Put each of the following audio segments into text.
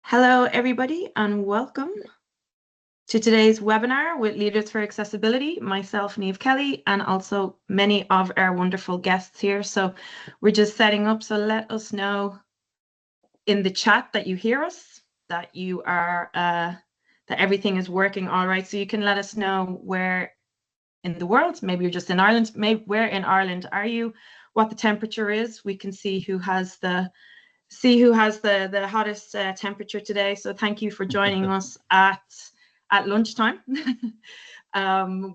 Hello, everybody, and welcome to today's webinar with Leaders for Accessibility, myself, Niamh Kelly, and also many of our wonderful guests here. So we're just setting up, so let us know in the chat that you hear us, that you are, that everything is working all right. So you can let us know where in the world, maybe you're just in Ireland, maybe where in Ireland are you, what the temperature is. We can see who has the hottest temperature today. So thank you for joining us at lunchtime.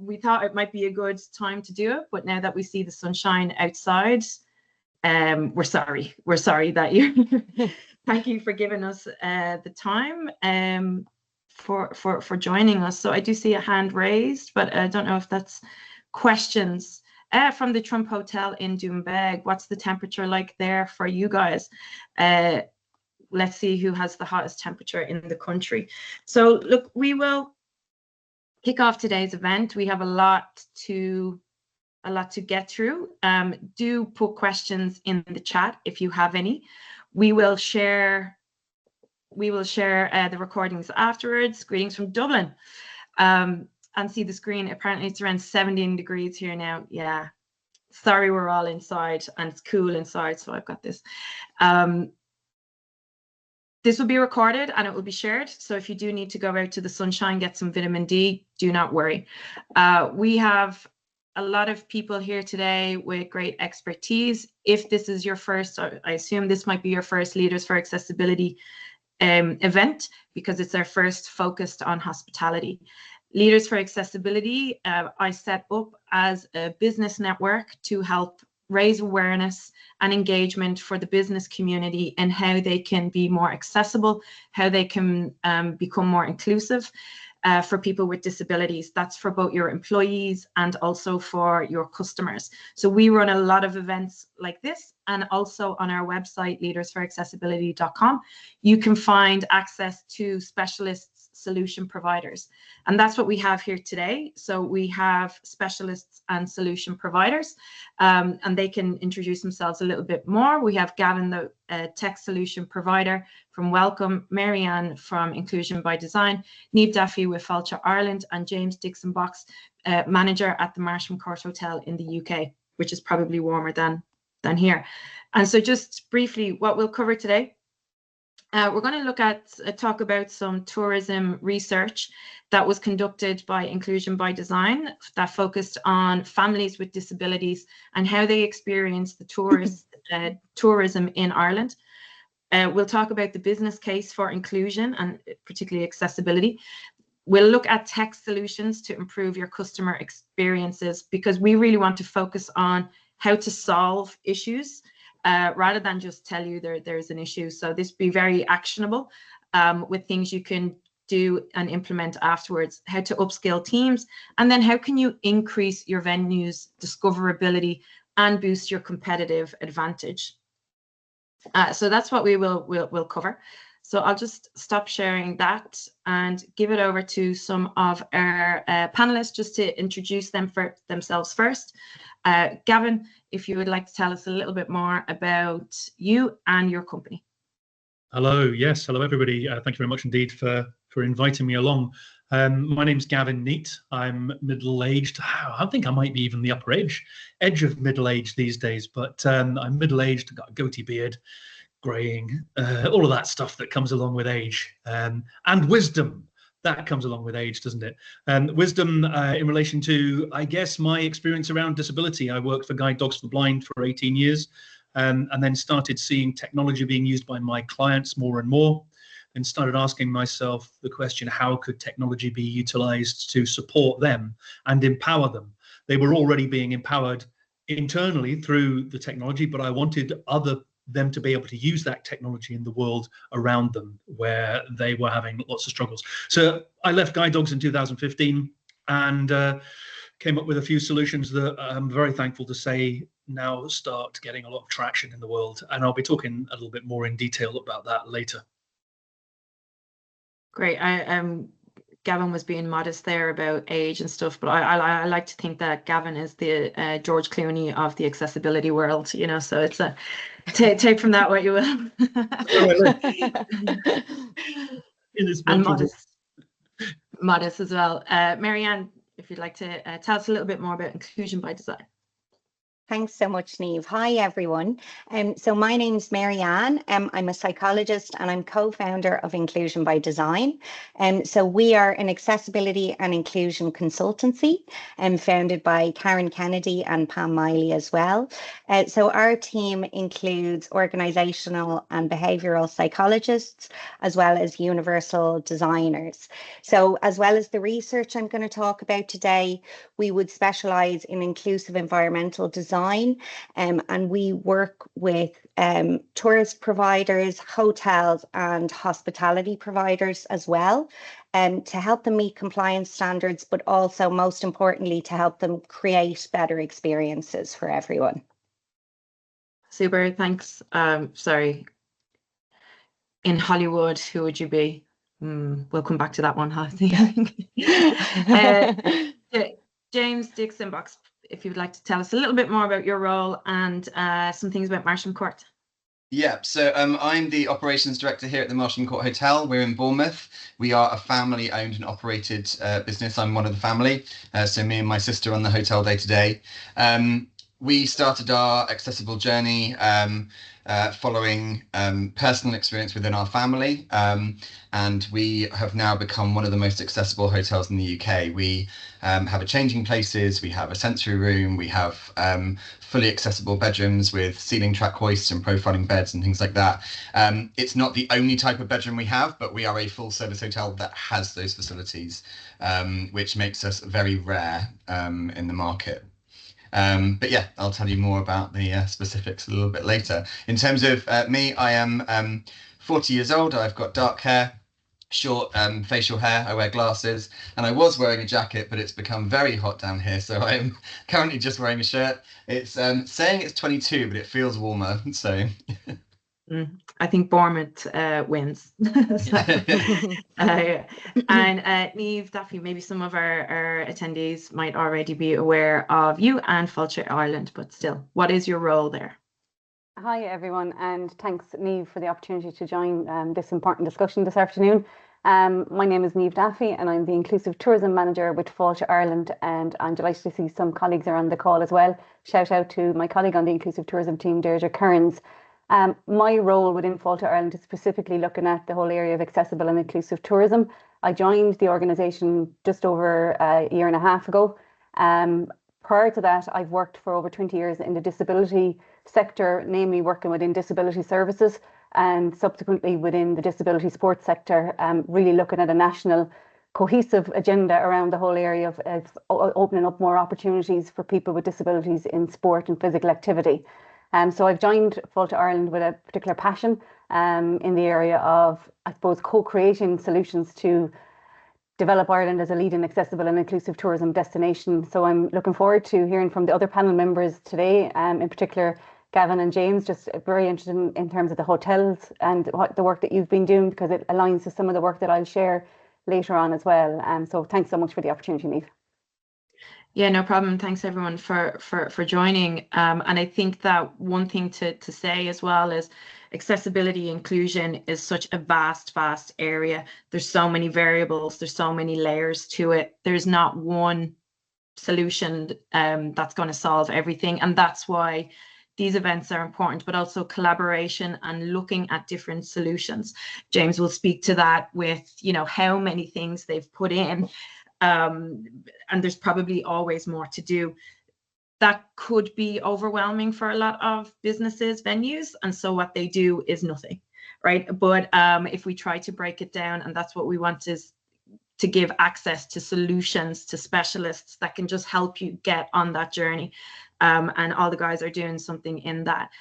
We thought it might be a good time to do it, but now that we see the sunshine outside, we're sorry that you thank you for giving us the time for joining us. So I do see a hand raised, but I don't know if that's questions. From the Trump Hotel in Doonbeg, what's the temperature like there for you guys? Let's see who has the hottest temperature in the country. So look, we will kick off today's event. We have a lot to get through. Do put questions in the chat if you have any. We will share the recordings afterwards. Greetings from Dublin. And see the screen, apparently it's around 17 degrees here now. Yeah, sorry, we're all inside and it's cool inside, so I've got this. This will be recorded and it will be shared, so if you do need to go out to the sunshine, get some vitamin D, do not worry. We have a lot of people here today with great expertise. If this is your first, I assume this might be your first Leaders for Accessibility event, because it's our first focused on hospitality. Leaders for Accessibility, I set up as a business network to help raise awareness and engagement for the business community and how they can be more accessible, how they can become more inclusive for people with disabilities. That's for both your employees and also for your customers. So we run a lot of events like this, and also on our website, leadersforaccessibility.com, you can find access to specialists, solution providers. And that's what we have here today. So we have specialists and solution providers, and they can introduce themselves a little bit more. We have Gavin, the tech solution provider from Welcome, MaryAnn from Inclusion by Design, Niamh Duffy with Fáilte Ireland, and James Dixon Box, manager at the Marsham Court Hotel in the UK, which is probably warmer than here. And so just briefly, what we'll cover today, we're going to look at talk about some tourism research that was conducted by Inclusion by Design that focused on families with disabilities and how they experience the tourism in Ireland. We'll talk about the business case for inclusion and particularly accessibility. We'll look at tech solutions to improve your customer experiences, because we really want to focus on how to solve issues rather than just tell you there's an issue. So this be very actionable with things you can do and implement afterwards, how to upskill teams, and then how can you increase your venue's discoverability and boost your competitive advantage. So that's what we'll cover. So I'll just stop sharing that and give it over to some of our panelists just to introduce them for themselves first. Gavin, if you would like to tell us a little bit more about you and your company. Hello, yes, hello everybody. Thank you very much indeed for inviting me along. My name's Gavin Neate. I'm middle-aged. I think I might be even the upper edge of middle-age these days, but I'm middle-aged, got a goatee beard, greying, all of that stuff that comes along with age, and wisdom. That comes along with age, doesn't it? And wisdom in relation to, I guess, my experience around disability. I worked for Guide Dogs for the Blind for 18 years, and then started seeing technology being used by my clients more and more, and started asking myself the question, how could technology be utilized to support them and empower them? They were already being empowered internally through the technology, but I wanted them to be able to use that technology in the world around them where they were having lots of struggles. So I left Guide Dogs in 2015 and came up with a few solutions that I'm very thankful to say now start getting a lot of traction in the world. And I'll be talking a little bit more in detail about that later. Great. Gavin was being modest there about age and stuff, but I like to think that Gavin is the George Clooney of the accessibility world, you know, so it's a take from that what you will. in this and module. modest as well. MaryAnn, if you'd like to tell us a little bit more about inclusion by design. Thanks so much, Niamh. Hi, everyone. So my name's MaryAnn. I'm a psychologist and I'm co-founder of Inclusion by Design. So we are an accessibility and inclusion consultancy founded by Karen Kennedy and Pam Miley as well. So our team includes organizational and behavioral psychologists, as well as universal designers. So as well as the research I'm going to talk about today, we would specialize in inclusive environmental design. And we work with tourist providers, hotels and hospitality providers as well, to help them meet compliance standards, but also most importantly, to help them create better experiences for everyone. Super, thanks. Sorry, in Hollywood, who would you be? We'll come back to that one, I think. James Dixon-Box, if you would like to tell us a little bit more about your role and some things about Marsham Court. Yeah, so I'm the operations director here at the Marsham Court Hotel. We're in Bournemouth. We are a family owned and operated business. I'm one of the family. So me and my sister run the hotel day to day. We started our accessible journey following personal experience within our family, and we have now become one of the most accessible hotels in the UK. We have a changing places, we have a sensory room, we have fully accessible bedrooms with ceiling track hoists and profiling beds and things like that. It's not the only type of bedroom we have, but we are a full service hotel that has those facilities, which makes us very rare in the market. But yeah, I'll tell you more about the specifics a little bit later. In terms of me, I am 40 years old. I've got dark hair, short facial hair. I wear glasses, and I was wearing a jacket, but it's become very hot down here, so I am currently just wearing a shirt. It's saying it's 22, but it feels warmer. So I think Bournemouth wins. And Niamh, Daffy, maybe some of our attendees might already be aware of you and Fáilte Ireland, but still, what is your role there? Hi everyone, and thanks Niamh for the opportunity to join this important discussion this afternoon. My name is Niamh Daffy and I'm the Inclusive Tourism Manager with Fáilte Ireland, and I'm delighted to see some colleagues are on the call as well. Shout out to my colleague on the Inclusive Tourism team, Deirdre Kearns. My role within Fáilte Ireland is specifically looking at the whole area of accessible and inclusive tourism. I joined the organisation just over a year and a half ago. Prior to that, I've worked for over 20 years in the disability sector, namely working within disability services and subsequently within the disability sports sector, really looking at a national cohesive agenda around the whole area of opening up more opportunities for people with disabilities in sport and physical activity. So I've joined Fáilte Ireland with a particular passion in the area of, I suppose, co-creating solutions to develop Ireland as a leading accessible and inclusive tourism destination. So I'm looking forward to hearing from the other panel members today, in particular Gavin and James, just very interested in terms of the hotels and what the work that you've been doing, because it aligns to some of the work that I'll share later on as well. So thanks so much for the opportunity, Niamh. Yeah, no problem. Thanks everyone for joining. And I think that one thing to say as well is accessibility inclusion is such a vast area. There's so many variables, there's so many layers to it. There's not one solution that's going to solve everything, and that's why these events are important, but also collaboration and looking at different solutions. James will speak to that with, you know, how many things they've put in. And there's probably always more to do. That could be overwhelming for a lot of businesses, venues, and so what they do is nothing, right? But if we try to break it down, and that's what we want, is to give access to solutions, to specialists that can just help you get on that journey. And all the guys are doing something in that.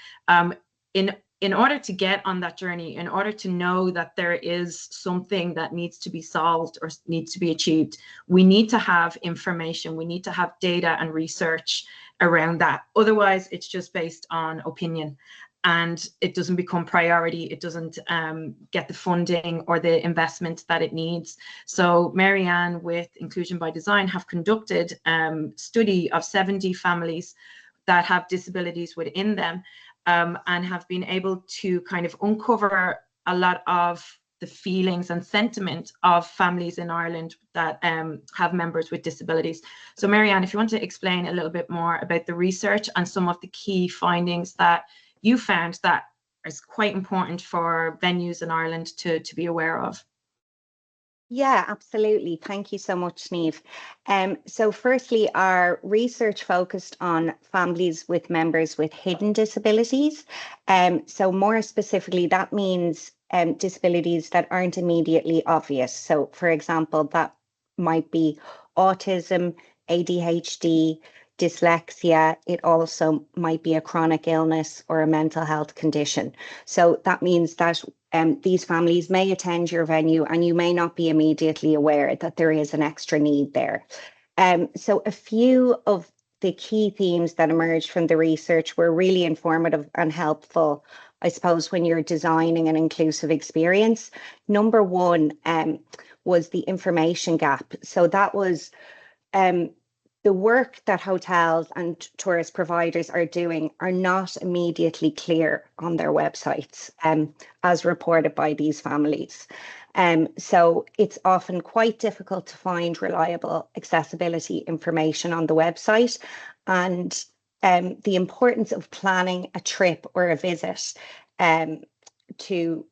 In order to get on that journey, in order to know that there is something that needs to be solved or needs to be achieved, we need to have information, we need to have data and research around that. Otherwise, it's just based on opinion and it doesn't become priority. It doesn't get the funding or the investment that it needs. So MaryAnn with Inclusion by Design have conducted study of 70 families that have disabilities within them, and have been able to kind of uncover a lot of the feelings and sentiment of families in Ireland that have members with disabilities. So MaryAnn, if you want to explain a little bit more about the research and some of the key findings that you found that is quite important for venues in Ireland to be aware of. Yeah, absolutely. Thank you so much, Niamh. So firstly, our research focused on families with members with hidden disabilities. So more specifically, that means disabilities that aren't immediately obvious. So for example, that might be autism, ADHD, dyslexia. It also might be a chronic illness or a mental health condition. So that means that these families may attend your venue and you may not be immediately aware that there is an extra need there. So a few of the key themes that emerged from the research were really informative and helpful, I suppose, when you're designing an inclusive experience. Number one was the information gap. So that was the work that hotels and tourist providers are doing are not immediately clear on their websites, as reported by these families. So it's often quite difficult to find reliable accessibility information on the website, and the importance of planning a trip or a visit to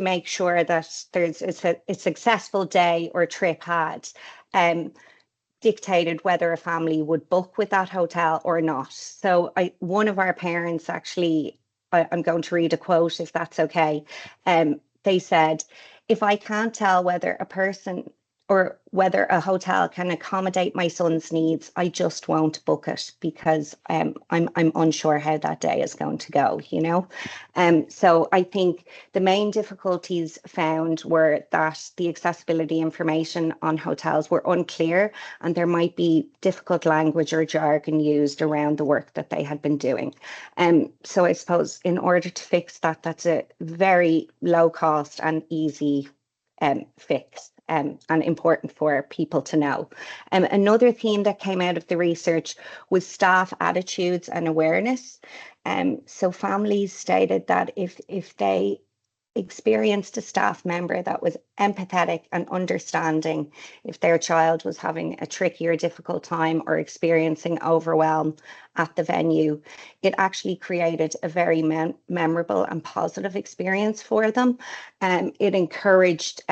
make sure that there's a successful day or trip had. Dictated whether a family would book with that hotel or not. So one of our parents actually, I'm going to read a quote if that's okay. They said, "If I can't tell whether a person or whether a hotel can accommodate my son's needs, I just won't book it because I'm unsure how that day is going to go, you know." So I think the main difficulties found were that the accessibility information on hotels were unclear, and there might be difficult language or jargon used around the work that they had been doing. So I suppose in order to fix that, that's a very low cost and easy fix. And important for people to know. Another theme that came out of the research was staff attitudes and awareness. So families stated that if they experienced a staff member that was empathetic and understanding, if their child was having a tricky or difficult time or experiencing overwhelm at the venue, it actually created a very memorable and positive experience for them. It encouraged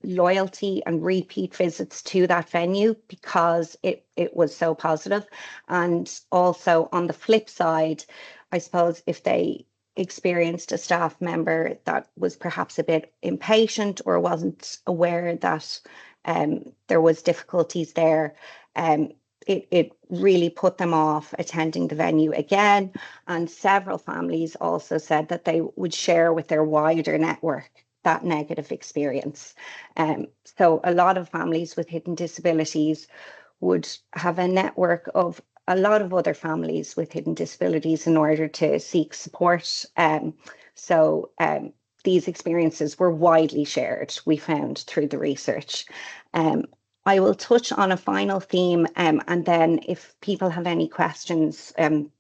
loyalty and repeat visits to that venue because it was so positive. And also on the flip side, I suppose if they experienced a staff member that was perhaps a bit impatient or wasn't aware that there was difficulties there, it really put them off attending the venue again. And several families also said that they would share with their wider network that negative experience. So a lot of families with hidden disabilities would have a network of a lot of other families with hidden disabilities in order to seek support. So these experiences were widely shared, we found through the research. I will touch on a final theme, and then if people have any questions,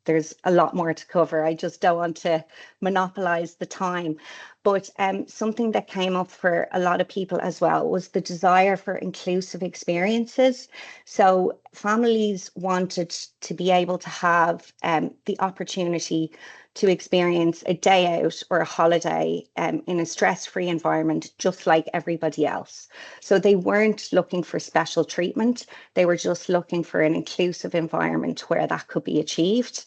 there's a lot more to cover. I just don't want to monopolize the time. But something that came up for a lot of people as well was the desire for inclusive experiences. So families wanted to be able to have the opportunity to experience a day out or a holiday in a stress-free environment, just like everybody else. So they weren't looking for special treatment. They were just looking for an inclusive environment where that could be achieved.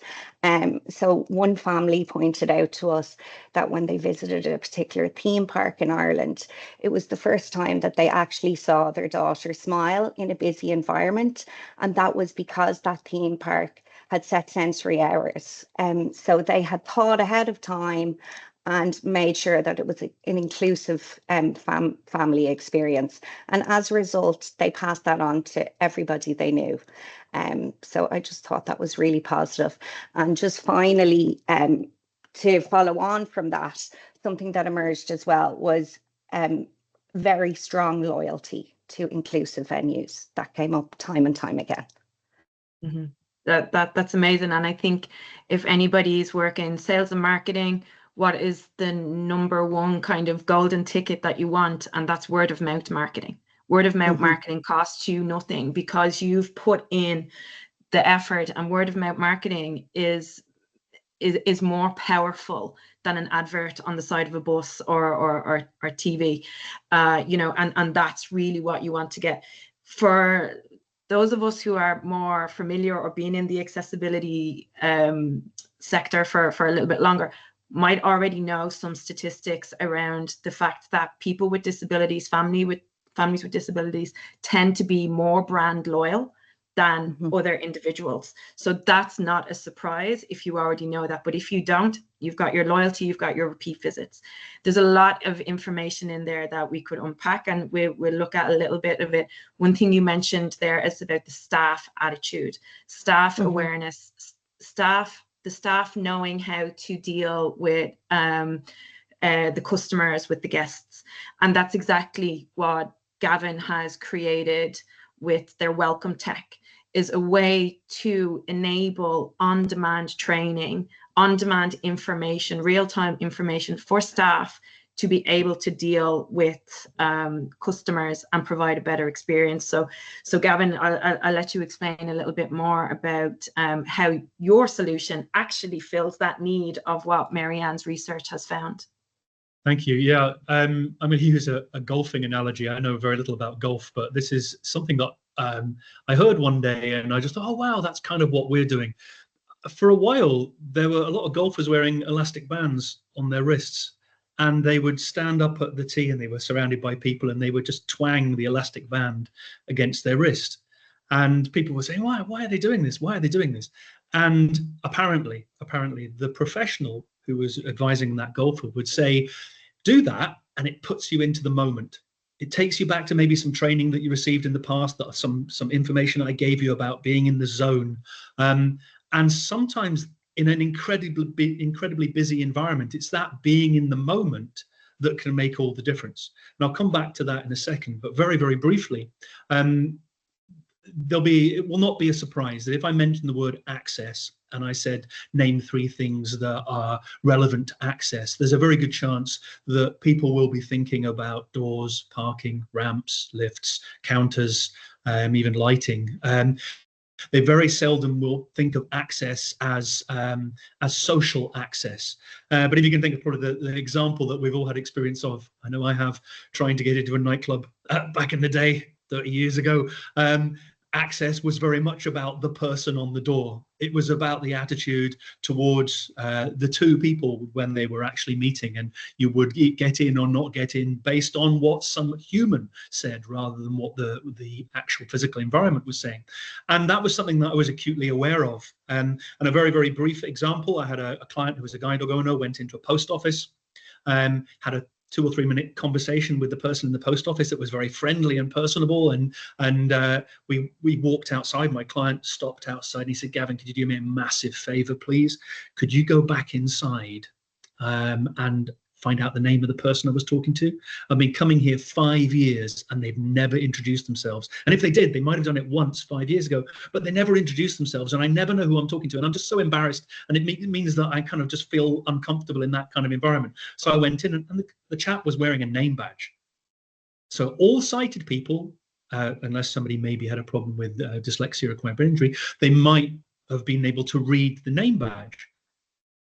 So one family pointed out to us that when they visited a particular theme park in Ireland, it was the first time that they actually saw their daughter smile in a busy environment. And that was because that theme park had set sensory hours. So they had thought ahead of time and made sure that it was an inclusive family experience. And as a result, they passed that on to everybody they knew. So I just thought that was really positive. And just finally, to follow on from that, something that emerged as well was very strong loyalty to inclusive venues. That came up time and time again. Mm-hmm. That's amazing. And I think if anybody's working sales and marketing, what is the number one kind of golden ticket that you want, and that's word of mouth marketing. Word of mouth marketing costs you nothing because you've put in the effort, and word of mouth marketing is more powerful than an advert on the side of a bus or TV, you know, and that's really what you want to get. For those of us who are more familiar or been in the accessibility sector for a little bit longer, might already know some statistics around the fact that people with disabilities, families with disabilities, tend to be more brand loyal than other individuals. So that's not a surprise if you already know that. But if you don't, you've got your loyalty, you've got your repeat visits. There's a lot of information in there that we could unpack, and we'll look at a little bit of it. One thing you mentioned there is about the staff attitude, staff awareness, the staff knowing how to deal with the customers, with the guests. And that's exactly what Gavin has created with their welcome tech, is a way to enable on-demand training, on-demand information, real-time information for staff to be able to deal with customers and provide a better experience. So Gavin, I'll let you explain a little bit more about how your solution actually fills that need of what MaryAnn's research has found. Thank you. Yeah, I'm going to use a golfing analogy. I know very little about golf, but this is something that I heard one day, and I just thought, oh, wow, that's kind of what we're doing. For a while, there were a lot of golfers wearing elastic bands on their wrists, and they would stand up at the tee and they were surrounded by people, and they would just twang the elastic band against their wrist. And people were saying, why are they doing this? Why are they doing this? And apparently, the professional who was advising that golfer would say, do that, and it puts you into the moment. It takes you back to maybe some training that you received in the past, that some information I gave you about being in the zone. And sometimes in an incredibly busy environment, it's that being in the moment that can make all the difference. And I'll come back to that in a second, but very, very briefly, it will not be a surprise that if I mention the word access and I said name 3 things that are relevant to access, there's a very good chance that people will be thinking about doors, parking, ramps, lifts, counters, even lighting. They very seldom will think of access as social access. But if you can think of probably the example that we've all had experience of, I know I have, trying to get into a nightclub back in the day, 30 years ago, access was very much about the person on the door. It was about the attitude towards the 2 people when they were actually meeting, and you would get in or not get in based on what some human said rather than what the actual physical environment was saying. And that was something that I was acutely aware of. And a very, very brief example, I had a client who was a guide dog owner, went into a post office, had a 2 or 3 minute conversation with the person in the post office that was very friendly and personable, and we walked outside. My client stopped outside and he said, Gavin, could you do me a massive favor, please? Could you go back inside and find out the name of the person I was talking to? I've been coming here 5 years and they've never introduced themselves. And if they did, they might have done it once 5 years ago, but they never introduced themselves, and I never know who I'm talking to. And I'm just so embarrassed, and it means that I kind of just feel uncomfortable in that kind of environment. So I went in, and the chap was wearing a name badge. So all sighted people, unless somebody maybe had a problem with dyslexia or acquired brain injury, they might have been able to read the name badge.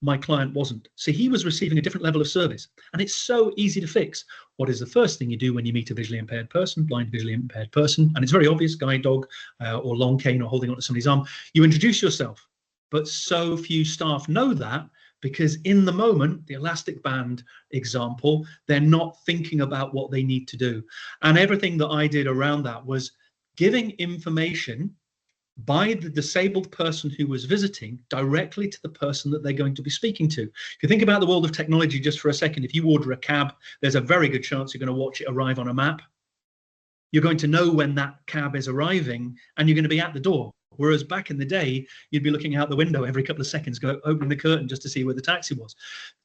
My client wasn't. So he was receiving a different level of service. And it's so easy to fix. What is the first thing you do when you meet a visually impaired person, blind visually impaired person? And it's very obvious, guide dog or long cane or holding onto somebody's arm. You introduce yourself. But so few staff know that, because in the moment, the elastic band example, they're not thinking about what they need to do. And everything that I did around that was giving information by the disabled person who was visiting directly to the person that they're going to be speaking to. If you think about the world of technology just for a second, if you order a cab, there's a very good chance you're going to watch it arrive on a map. You're going to know when that cab is arriving, and you're going to be at the door. Whereas back in the day, you'd be looking out the window every couple of seconds, opening the curtain just to see where the taxi was.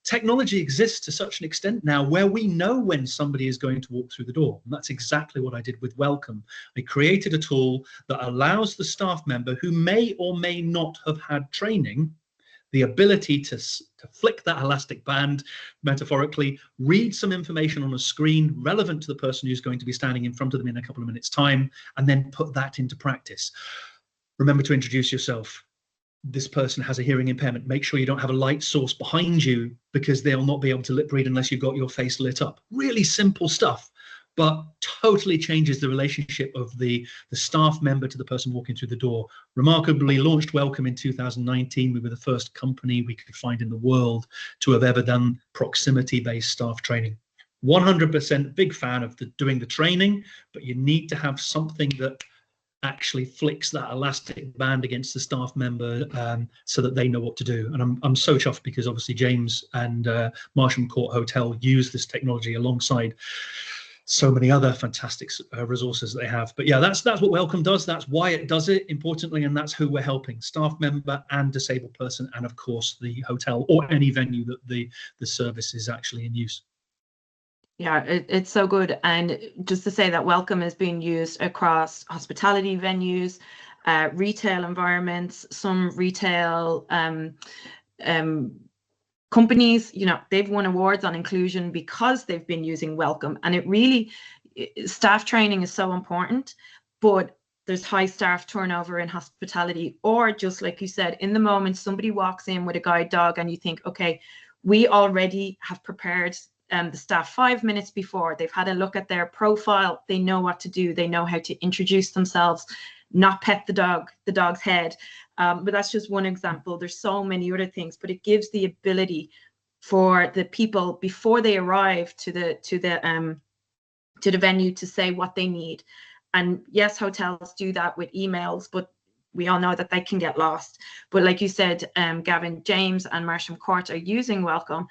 Technology exists to such an extent now where we know when somebody is going to walk through the door. And that's exactly what I did with Welcome. I created a tool that allows the staff member who may or may not have had training the ability to flick that elastic band, metaphorically, read some information on a screen relevant to the person who's going to be standing in front of them in a couple of minutes' time, and then put that into practice. Remember to introduce yourself. This person has a hearing impairment. Make sure you don't have a light source behind you, because they'll not be able to lip read unless you've got your face lit up. Really simple stuff, but totally changes the relationship of the staff member to the person walking through the door. Remarkably launched Welcome in 2019. We were the first company we could find in the world to have ever done proximity-based staff training. 100% big fan of doing the training, but you need to have something that actually flicks that elastic band against the staff member, so that they know what to do. And I'm so chuffed, because obviously James and Marsham Court Hotel use this technology alongside so many other fantastic resources that they have. But yeah, that's what Welcome does. That's why it does it, importantly, and that's who we're helping: staff member and disabled person, and of course the hotel or any venue that the service is actually in use. Yeah, it's so good. And just to say that Welcome is being used across hospitality venues, retail environments, some retail companies, they've won awards on inclusion because they've been using Welcome. And it really, staff training is so important, but there's high staff turnover in hospitality, or just like you said, in the moment somebody walks in with a guide dog and you think, okay, we already have prepared the staff 5 minutes before. They've had a look at their profile. They know what to do. They know how to introduce themselves, not pet the dog's head. But that's just one example. There's so many other things, but it gives the ability for the people before they arrive to the venue to say what they need. And yes, hotels do that with emails, but we all know that they can get lost. But like you said, Gavin, James and Marsham Court are using Welcome.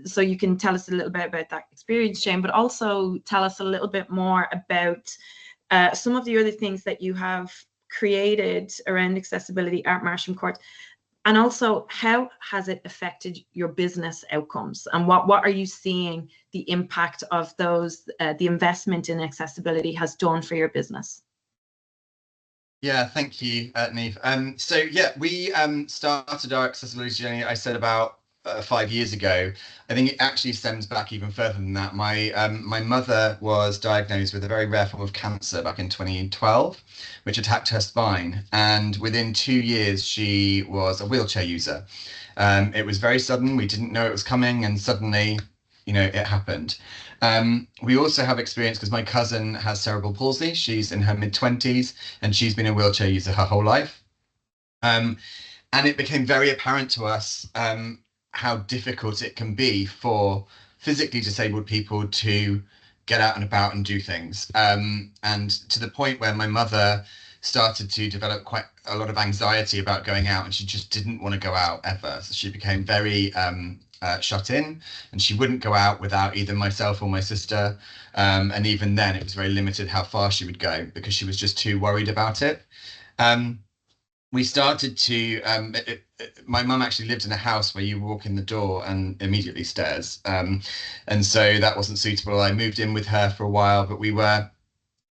So you can tell us a little bit about that experience, Jane, but also tell us a little bit more about some of the other things that you have created around accessibility at Marsham Court, and also how has it affected your business outcomes, and what are you seeing the impact of those, the investment in accessibility has done for your business? Yeah, thank you, Niamh. So yeah, we started our accessibility journey, I said, about 5 years ago. I think it actually stems back even further than that. My mother was diagnosed with a very rare form of cancer back in 2012, which attacked her spine, and within 2 years she was a wheelchair user. It was very sudden. We didn't know it was coming, and suddenly, it happened. We also have experience because my cousin has cerebral palsy. She's in her mid-20s and she's been a wheelchair user her whole life. And it became very apparent to us how difficult it can be for physically disabled people to get out and about and do things. And to the point where my mother started to develop quite a lot of anxiety about going out, and she just didn't want to go out ever. So she became very shut in, and she wouldn't go out without either myself or my sister. And even then it was very limited how far she would go because she was just too worried about it. We started to, my mum actually lived in a house where you walk in the door and immediately stairs. And so that wasn't suitable. I moved in with her for a while, but we were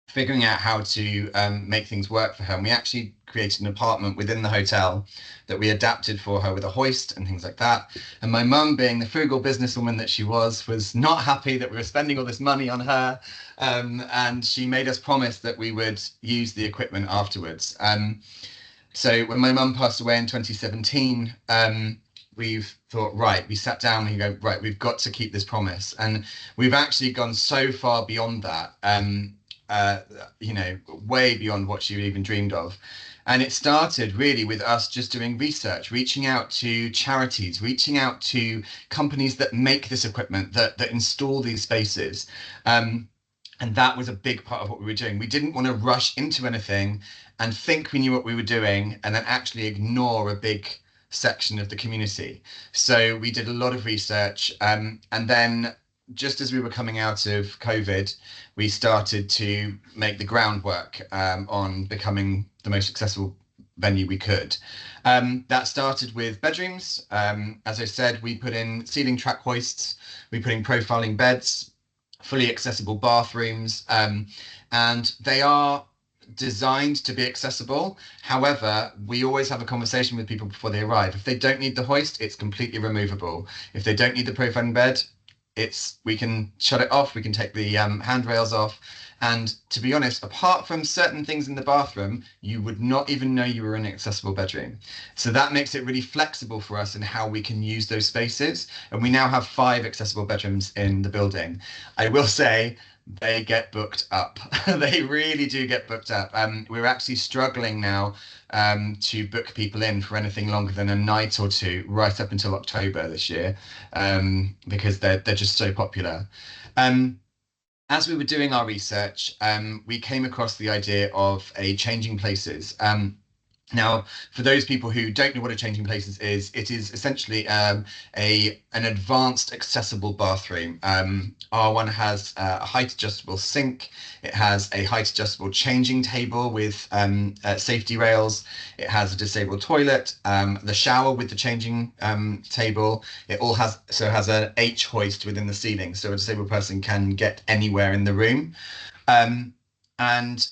figuring out how to make things work for her. And we actually created an apartment within the hotel that we adapted for her with a hoist and things like that. And my mum, being the frugal businesswoman that she was not happy that we were spending all this money on her. And she made us promise that we would use the equipment afterwards. So when my mum passed away in 2017, we've thought, right, we sat down and go, right, we've got to keep this promise. And we've actually gone so far beyond that, way beyond what she even dreamed of. And it started really with us just doing research, reaching out to charities, reaching out to companies that make this equipment, that install these spaces. And that was a big part of what we were doing. We didn't want to rush into anything and think we knew what we were doing and then actually ignore a big section of the community. So we did a lot of research, and then just as we were coming out of COVID, we started to make the groundwork on becoming the most accessible venue we could. That started with bedrooms. As I said, we put in ceiling track hoists, we put in profiling beds, fully accessible bathrooms, and they are designed to be accessible. However, we always have a conversation with people before they arrive. If they don't need the hoist, it's completely removable. If they don't need the profiling bed, we can shut it off, we can take the handrails off. And to be honest, apart from certain things in the bathroom, you would not even know you were in an accessible bedroom. So that makes it really flexible for us in how we can use those spaces. And we now have 5 accessible bedrooms in the building. I will say they get booked up. They really do get booked up. We're actually struggling now to book people in for anything longer than a night or two, right up until October this year, because they're just so popular. As we were doing our research, we came across the idea of a changing places. Now, for those people who don't know what a changing places is, it is essentially an advanced accessible bathroom. Our one has a height adjustable sink. It has a height adjustable changing table with safety rails. It has a disabled toilet, the shower with the changing table. It all has an H hoist within the ceiling, so a disabled person can get anywhere in the room. And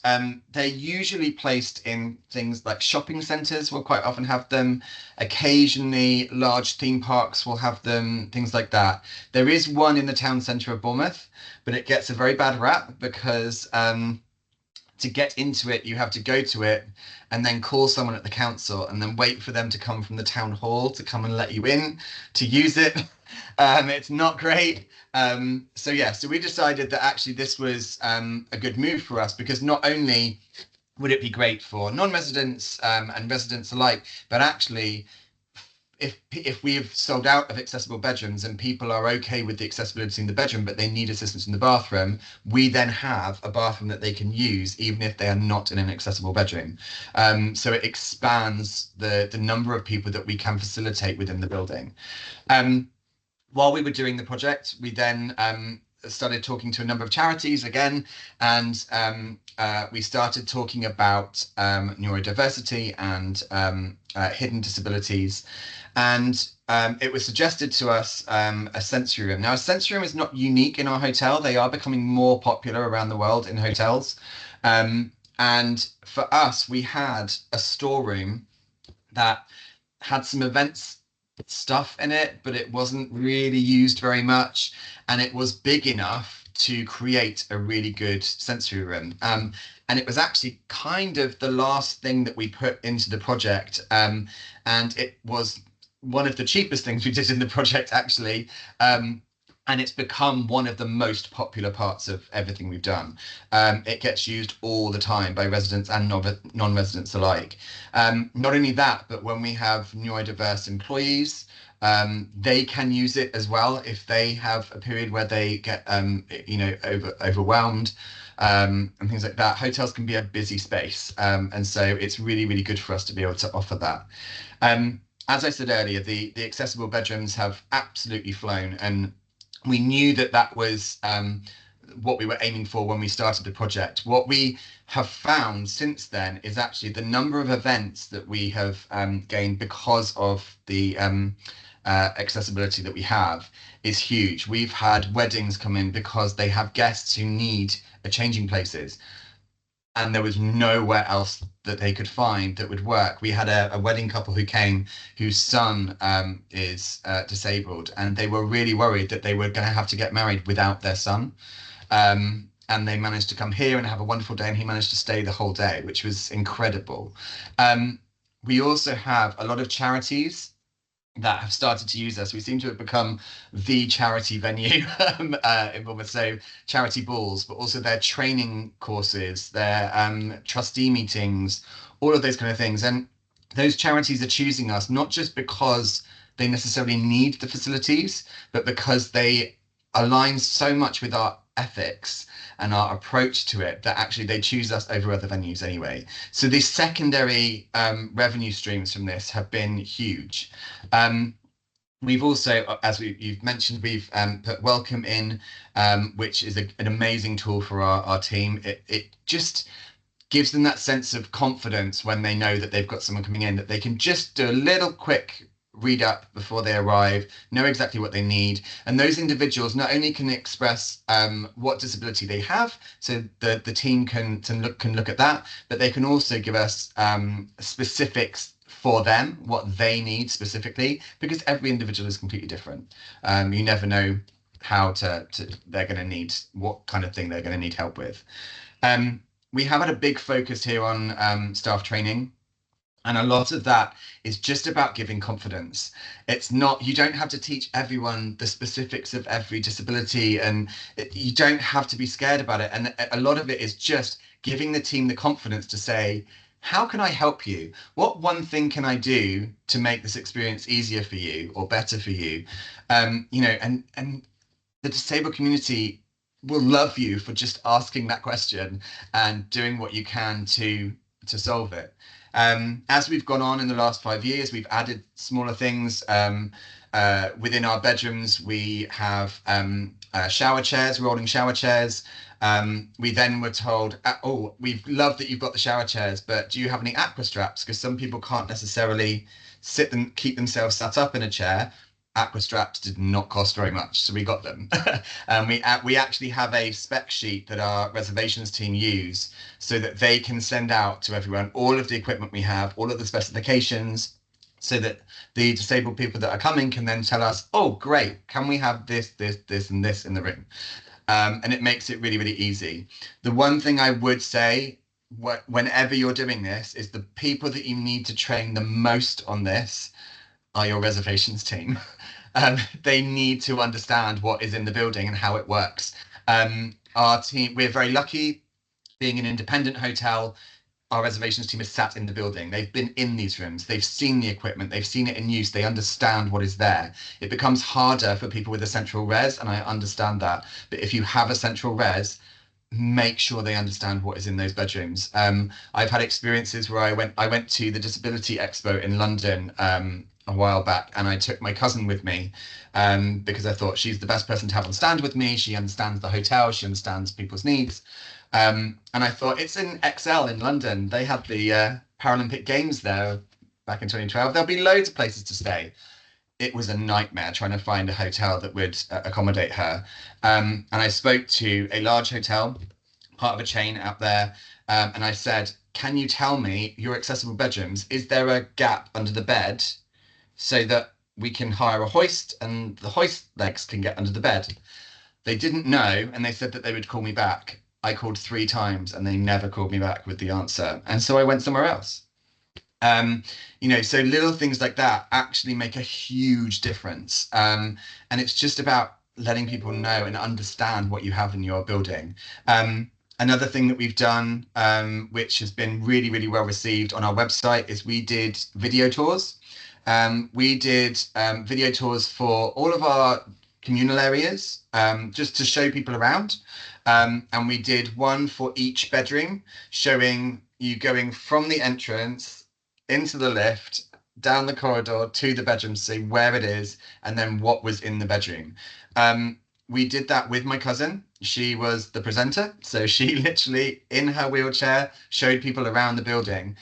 they're usually placed in things like shopping centres will quite often have them. Occasionally, large theme parks will have them, things like that. There is one in the town centre of Bournemouth, but it gets a very bad rap because to get into it, you have to go to it and then call someone at the council and then wait for them to come from the town hall to come and let you in to use it. It's not great. So we decided that actually this was a good move for us, because not only would it be great for non-residents and residents alike, but actually if we've sold out of accessible bedrooms and people are okay with the accessibility in the bedroom, but they need assistance in the bathroom, we then have a bathroom that they can use even if they are not in an accessible bedroom. So it expands the number of people that we can facilitate within the building. While we were doing the project, we then started talking to a number of charities again, and we started talking about neurodiversity and hidden disabilities. And it was suggested to us a sensory room. Now, a sensory room is not unique in our hotel. They are becoming more popular around the world in hotels. And for us, we had a storeroom that had some events stuff in it, but it wasn't really used very much, and it was big enough to create a really good sensory room. And it was actually kind of the last thing that we put into the project, and it was one of the cheapest things we did in the project, actually. And it's become one of the most popular parts of everything we've done. It gets used all the time by residents and non-residents alike. Not only that, but when we have neurodiverse employees, they can use it as well if they have a period where they get overwhelmed and things like that. Hotels can be a busy space, and so it's really, really good for us to be able to offer that. As I said earlier, the accessible bedrooms have absolutely flown, and we knew that that was what we were aiming for when we started the project. What we have found since then is actually the number of events that we have gained because of the accessibility that we have is huge. We've had weddings come in because they have guests who need a changing places, and there was nowhere else that they could find that would work. We had a wedding couple who came whose son is disabled, and they were really worried that they were going to have to get married without their son. And they managed to come here and have a wonderful day, and he managed to stay the whole day, which was incredible. We also have a lot of charities that have started to use us. We seem to have become the charity venue in Bournemouth. So charity balls, but also their training courses, their trustee meetings, all of those kind of things. And those charities are choosing us not just because they necessarily need the facilities, but because they align so much with our ethics and our approach to it that actually they choose us over other venues anyway. So the secondary revenue streams from this have been huge. We've also, as you've mentioned, we've put Welcome in, which is an amazing tool for our team. It just gives them that sense of confidence when they know that they've got someone coming in, that they can just do a little quick read up before they arrive, know exactly what they need. And those individuals not only can express what disability they have, so the team can look at that, but they can also give us specifics for them, what they need specifically, because every individual is completely different. You never know how they're going to need, what kind of thing they're going to need help with. We have had a big focus here on staff training. And a lot of that is just about giving confidence. It's not, you don't have to teach everyone the specifics of every disability, and you don't have to be scared about it. And a lot of it is just giving the team the confidence to say, how can I help you? What one thing can I do to make this experience easier for you or better for you? You know, and the disabled community will love you for just asking that question and doing what you can to solve it. As we've gone on in the last 5 years, we've added smaller things. Within our bedrooms, we have shower chairs, rolling shower chairs. We then were told, oh, we love that you've got the shower chairs, but do you have any aqua straps? Because some people can't necessarily keep themselves sat up in a chair. Aqua straps did not cost very much, so we got them. We actually have a spec sheet that our reservations team use so that they can send out to everyone all of the equipment we have, all of the specifications, so that the disabled people that are coming can then tell us, oh, great, can we have this, this, this, and this in the room? And it makes it really, really easy. The one thing I would say, whenever you're doing this, is the people that you need to train the most on this are your reservations team. They need to understand what is in the building and how it works. Our team, we're very lucky being an independent hotel. Our reservations team is sat in the building. They've been in these rooms. They've seen the equipment. They've seen it in use. They understand what is there. It becomes harder for people with a central res, and I understand that. But if you have a central res, make sure they understand what is in those bedrooms. I've had experiences where I went to the Disability Expo in London a while back, and I took my cousin with me because I thought she's the best person to have on stand with me. She understands the hotel, she understands people's needs. And I thought, it's in XL in London. They had the Paralympic Games there back in 2012. There'll be loads of places to stay. It was a nightmare trying to find a hotel that would accommodate her. And I spoke to a large hotel, part of a chain out there, and I said, can you tell me your accessible bedrooms? Is there a gap under the bed so that we can hire a hoist and the hoist legs can get under the bed? They didn't know, and they said that they would call me back. I called 3 times and they never called me back with the answer. And so I went somewhere else. You know, so little things like that actually make a huge difference. And it's just about letting people know and understand what you have in your building. Another thing that we've done, which has been really, really well received on our website, is we did video tours. We did video tours for all of our communal areas, just to show people around. And we did one for each bedroom, showing you going from the entrance into the lift, down the corridor to the bedroom, see where it is, and then what was in the bedroom. We did that with my cousin. She was the presenter. So she literally, in her wheelchair, showed people around the building.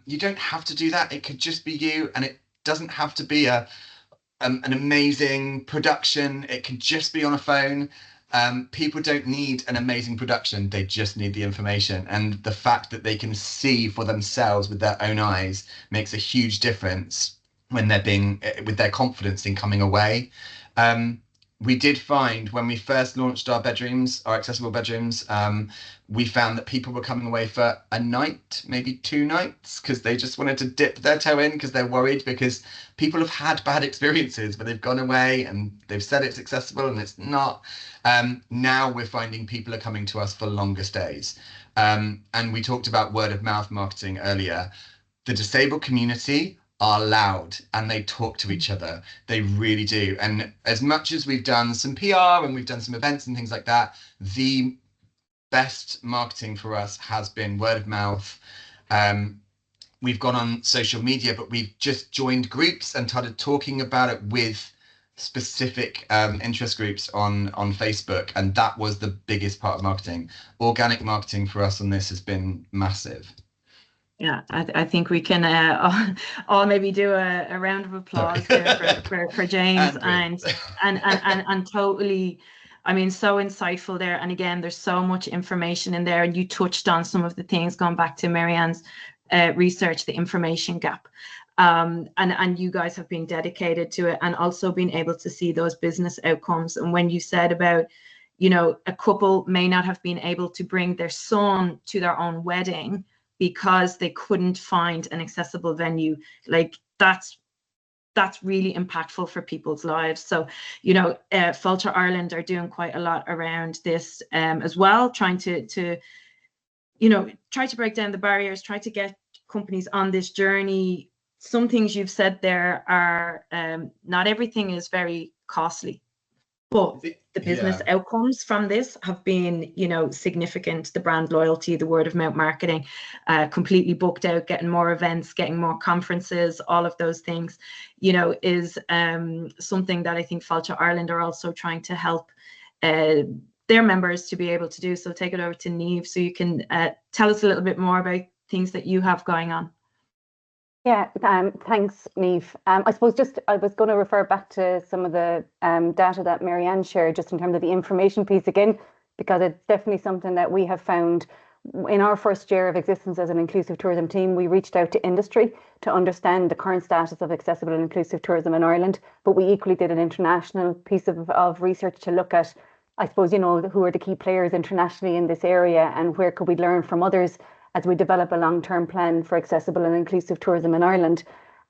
You don't have to do that. It could just be you, and it doesn't have to be an amazing production. It can just be on a phone. People don't need an amazing production. They just need the information. And the fact that they can see for themselves with their own eyes makes a huge difference when they're being, with their confidence in coming away. We did find when we first launched our bedrooms, our accessible bedrooms, we found that people were coming away for a night, maybe 2 nights, because they just wanted to dip their toe in because they're worried, because people have had bad experiences where they've gone away and they've said it's accessible and it's not. Now we're finding people are coming to us for longer stays. And we talked about word of mouth marketing earlier. The disabled community are loud and they talk to each other. They really do. And as much as we've done some PR and we've done some events and things like that, the best marketing for us has been word of mouth. We've gone on social media, but we've just joined groups and started talking about it with specific interest groups on Facebook. And that was the biggest part of marketing. Organic marketing for us on this has been massive. Yeah, I think we can all maybe do a round of applause there for James and totally, I mean, so insightful there. And again, there's so much information in there, and you touched on some of the things going back to MaryAnn's research, the information gap. And you guys have been dedicated to it, and also being able to see those business outcomes. And when you said about, you know, a couple may not have been able to bring their son to their own wedding because they couldn't find an accessible venue, like that's really impactful for people's lives. So, you know, Fáilte Ireland are doing quite a lot around this as well, trying to you know, try to break down the barriers, try to get companies on this journey. Some things you've said there are not everything is very costly, but the business outcomes from this have been, you know, significant. The brand loyalty, the word of mouth marketing, completely booked out, getting more events, getting more conferences, all of those things, you know, is something that I think Fáilte Ireland are also trying to help their members to be able to do. So take it over to Niamh so you can tell us a little bit more about things that you have going on. Yeah, thanks, Niamh. I suppose just I was going to refer back to some of the data that MaryAnn shared, just in terms of the information piece again, because it's definitely something that we have found in our first year of existence as an inclusive tourism team. We reached out to industry to understand the current status of accessible and inclusive tourism in Ireland, but we equally did an international piece of research to look at, I suppose, you know, who are the key players internationally in this area and where could we learn from others as we develop a long-term plan for accessible and inclusive tourism in Ireland.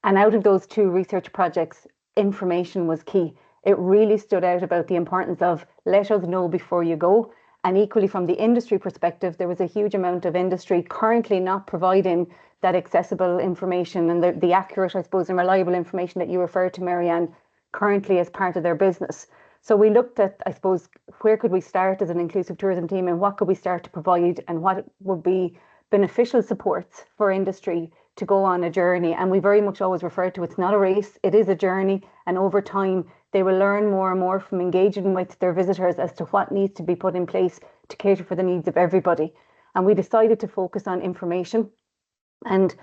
And out of those two research projects, information was key. It really stood out about the importance of let us know before you go. And equally from the industry perspective, there was a huge amount of industry currently not providing that accessible information and the accurate, I suppose, and reliable information that you referred to, MaryAnn, currently as part of their business. So we looked at, I suppose, where could we start as an inclusive tourism team and what could we start to provide and what would be beneficial supports for industry to go on a journey. And we very much always refer to it's not a race, it is a journey. And over time, they will learn more and more from engaging with their visitors as to what needs to be put in place to cater for the needs of everybody. And we decided to focus on information. And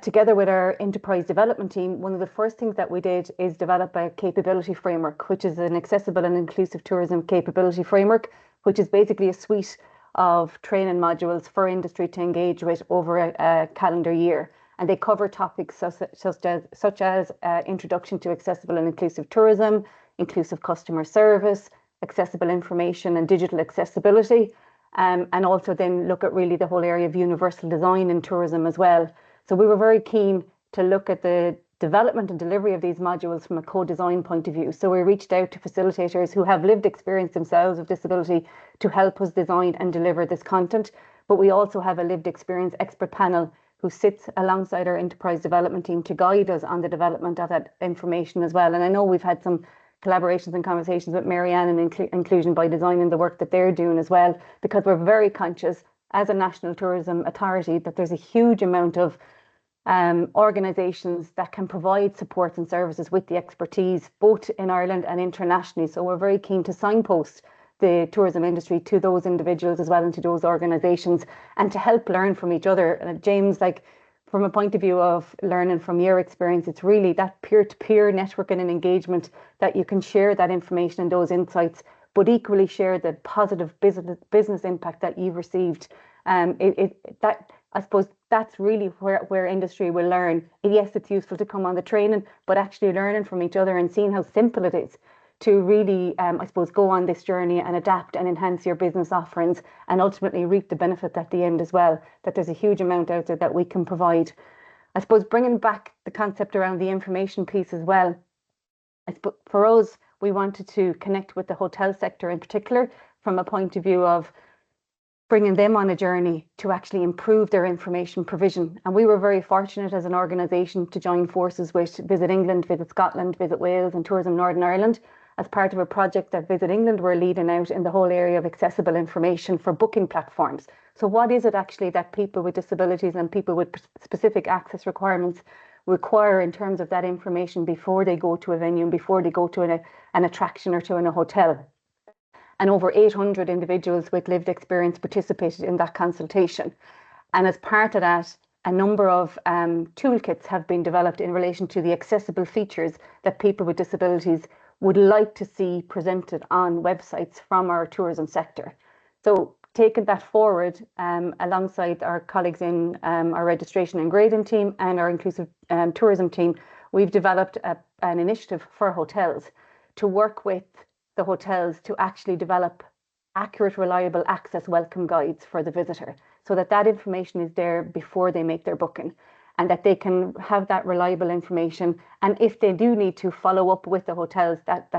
together with our enterprise development team, one of the first things that we did is develop a capability framework, which is an accessible and inclusive tourism capability framework, which is basically a suite of training modules for industry to engage with over a calendar year. And they cover topics such as introduction to accessible and inclusive tourism, inclusive customer service, accessible information and digital accessibility, and also then look at really the whole area of universal design in tourism as well. So we were very keen to look at the development and delivery of these modules from a co-design point of view. So we reached out to facilitators who have lived experience themselves of disability to help us design and deliver this content. But we also have a lived experience expert panel who sits alongside our enterprise development team to guide us on the development of that information as well. And I know we've had some collaborations and conversations with MaryAnn and Inclusion by Design and the work that they're doing as well, because we're very conscious as a national tourism authority that there's a huge amount of organisations that can provide supports and services with the expertise both in Ireland and internationally. So we're very keen to signpost the tourism industry to those individuals as well and to those organisations and to help learn from each other. And James, like from a point of view of learning from your experience, it's really that peer-to-peer networking and engagement that you can share that information and those insights, but equally share the positive business impact that you've received. I suppose that's really where industry will learn. Yes, it's useful to come on the training, but actually learning from each other and seeing how simple it is to really, I suppose, go on this journey and adapt and enhance your business offerings and ultimately reap the benefit at the end as well, that there's a huge amount out there that we can provide. I suppose bringing back the concept around the information piece as well, I suppose for us, we wanted to connect with the hotel sector in particular from a point of view of bringing them on a journey to actually improve their information provision. And we were very fortunate as an organisation to join forces with Visit England, Visit Scotland, Visit Wales and Tourism Northern Ireland as part of a project that Visit England were leading out in the whole area of accessible information for booking platforms. So what is it actually that people with disabilities and people with specific access requirements require in terms of that information before they go to a venue and before they go to an attraction or to a hotel? And over 800 individuals with lived experience participated in that consultation. And as part of that, a number of toolkits have been developed in relation to the accessible features that people with disabilities would like to see presented on websites from our tourism sector. So taking that forward alongside our colleagues in our registration and grading team and our inclusive tourism team, we've developed an initiative for hotels to work with the hotels to actually develop accurate, reliable access welcome guides for the visitor, so that that information is there before they make their booking, and that they can have that reliable information. And if they do need to follow up with the hotels, that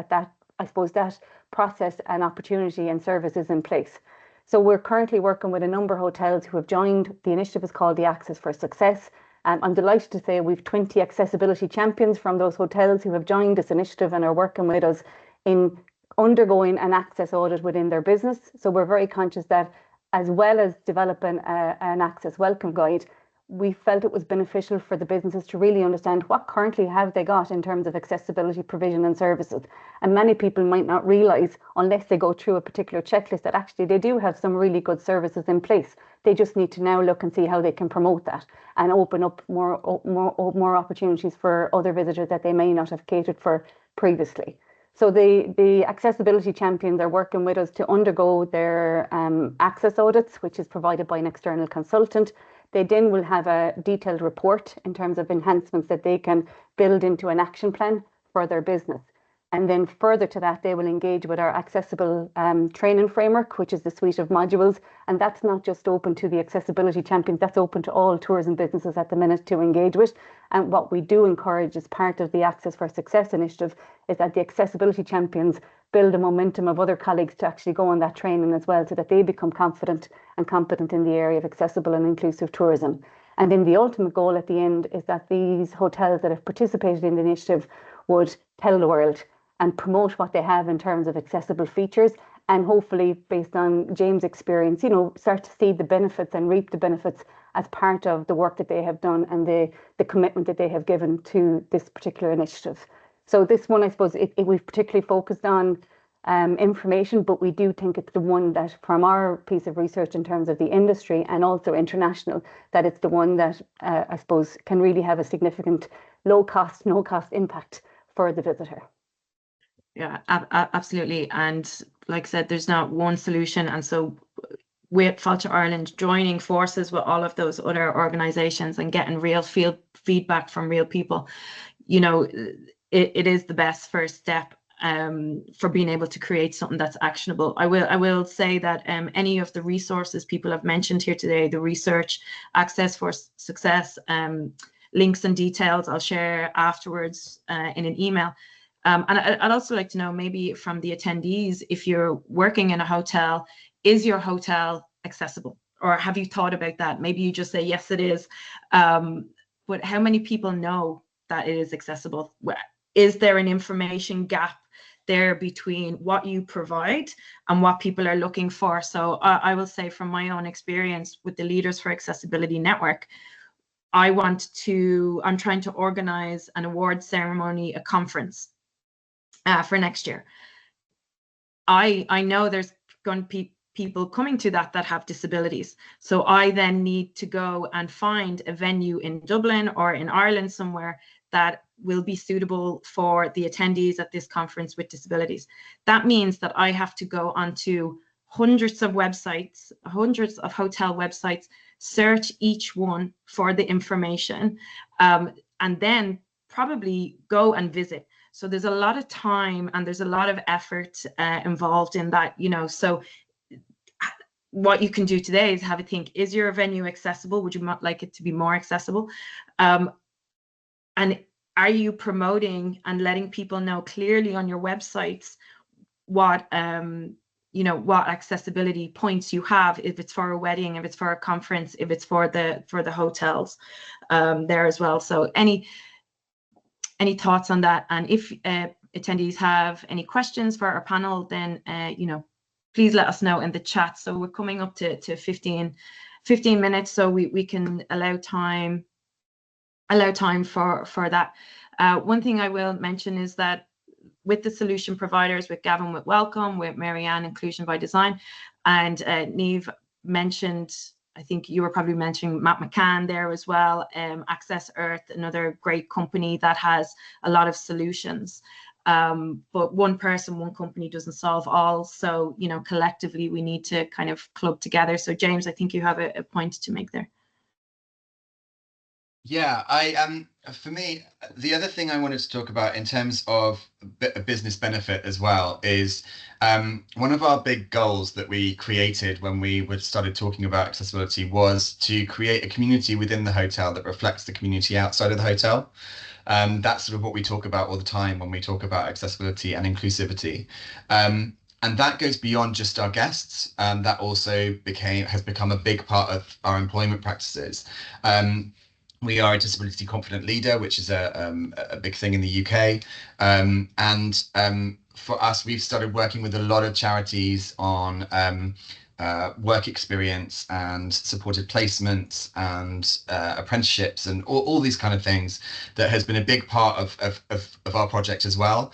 I suppose that process and opportunity and service is in place. So we're currently working with a number of hotels who have joined. The initiative is called the Access for Success. I'm delighted to say we've 20 accessibility champions from those hotels who have joined this initiative and are working with us in undergoing an access audit within their business. So we're very conscious that as well as developing an access welcome guide, we felt it was beneficial for the businesses to really understand what currently have they got in terms of accessibility provision and services. And many people might not realise, unless they go through a particular checklist, that actually they do have some really good services in place. They just need to now look and see how they can promote that and open up more opportunities for other visitors that they may not have catered for previously. So the accessibility champions are working with us to undergo their access audits, which is provided by an external consultant. They then will have a detailed report in terms of enhancements that they can build into an action plan for their business. And then further to that, they will engage with our accessible training framework, which is the suite of modules. And that's not just open to the accessibility champions, that's open to all tourism businesses at the minute to engage with. And what we do encourage as part of the Access for Success initiative is that the accessibility champions build a momentum of other colleagues to actually go on that training as well, so that they become confident and competent in the area of accessible and inclusive tourism. And then the ultimate goal at the end is that these hotels that have participated in the initiative would tell the world and promote what they have in terms of accessible features, and hopefully, based on James' experience, start to see the benefits and reap the benefits as part of the work that they have done and the commitment that they have given to this particular initiative. So this one, I suppose, we've particularly focused on information, but we do think it's the one that, from our piece of research in terms of the industry and also international, that it's the one that I suppose can really have a significant low cost, no cost impact for the visitor. Yeah, absolutely. And like I said, there's not one solution. And so with Fáilte Ireland joining forces with all of those other organizations and getting real feedback from real people, it is the best first step for being able to create something that's actionable. I will say that any of the resources people have mentioned here today, the research, Access for Success, links and details I'll share afterwards in an email. And I'd also like to know, maybe from the attendees, if you're working in a hotel, is your hotel accessible? Or have you thought about that? Maybe you just say, yes, it is. But how many people know that it is accessible? Is there an information gap there between what you provide and what people are looking for? So I will say, from my own experience with the Leaders for Accessibility Network, I'm trying to organize an award ceremony, a conference for next year. I know there's going to be people coming to that have disabilities. So I then need to go and find a venue in Dublin or in Ireland somewhere that will be suitable for the attendees at this conference with disabilities. That means that I have to go onto hundreds of websites, hundreds of hotel websites, search each one for the information, and then probably go and visit. So there's a lot of time and there's a lot of effort involved in that, so what you can do today is have a think, is your venue accessible? Would you like it to be more accessible? And are you promoting and letting people know clearly on your websites what what accessibility points you have, if it's for a wedding, if it's for a conference, if it's for the hotels there as well. So any thoughts on that? And if attendees have any questions for our panel, then please let us know in the chat. So we're coming up to 15 minutes, so we can allow time for that. One thing I will mention is that with the solution providers, with Gavin with Welcome, with MaryAnn Inclusion by Design, and Niamh mentioned I think you were probably mentioning Matt McCann there as well. Access Earth, another great company that has a lot of solutions. But one person, one company doesn't solve all. So, you know, collectively, we need to kind of club together. So, James, I think you have a point to make there. Yeah, for me, the other thing I wanted to talk about in terms of a business benefit as well is one of our big goals that we created when we started talking about accessibility was to create a community within the hotel that reflects the community outside of the hotel. That's sort of what we talk about all the time when we talk about accessibility and inclusivity. And that goes beyond just our guests. That also has become a big part of our employment practices. We are a disability confident leader, which is a big thing in the UK. For us, we've started working with a lot of charities on work experience and supported placements and apprenticeships and all these kind of things. That has been a big part of our project as well.